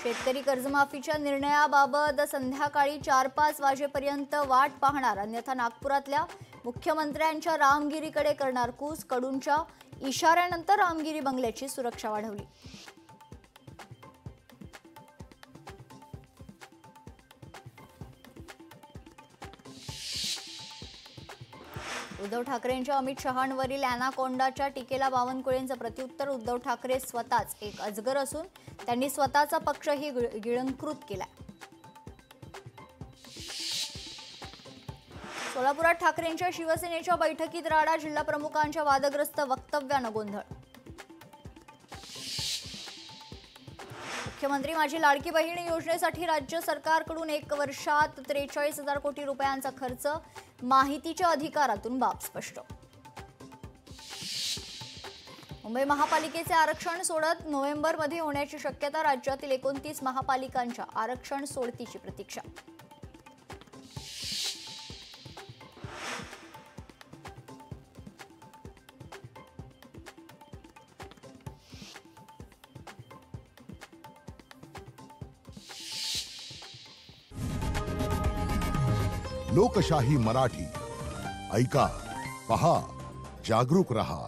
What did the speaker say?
शेतकरी कर्जमाफीच्या निर्णयाबाबत संध्याकाळी 4-5 वाजेपर्यंत वाट पाहणार, अन्यथा नागपुरातल्या मुख्यमंत्र्यांच्या रामगिरीकडे करणार कूच। कडूंच्या इशाऱ्यानंतर रामगिरी बंगल्याची सुरक्षा वाढवली। उद्धव ठाकरेंच्या अमित शहांवरील अॅनाकोंडाच्या टीकेला बावनकुळेंचं प्रत्युत्तर। उद्धव ठाकरे स्वतःच एक अजगर असून त्यांनी स्वतःचा पक्षही गिळंकृत केलाय। सोलापुरात ठाकरेंच्या शिवसेनेच्या बैठकीत राडा, जिल्हा प्रमुखांच्या वादग्रस्त वक्तव्यानं गोंधळ। मुख्यमंत्री माझी लाडकी बहीण योजनेसाठी राज्य सरकारकडून 1 वर्षात 43,000 कोटी रुपयांचा खर्च, माहितीच्या अधिकारातून बाब स्पष्ट। मुंबई महापालिकेचे आरक्षण सोडत नोव्हेंबरमध्ये होण्याची शक्यता, राज्यातील 29 महापालिकांच्या आरक्षण सोडतीची प्रतीक्षा। लोकशाही मराठी ऐका, पहा, जागरूक रहा।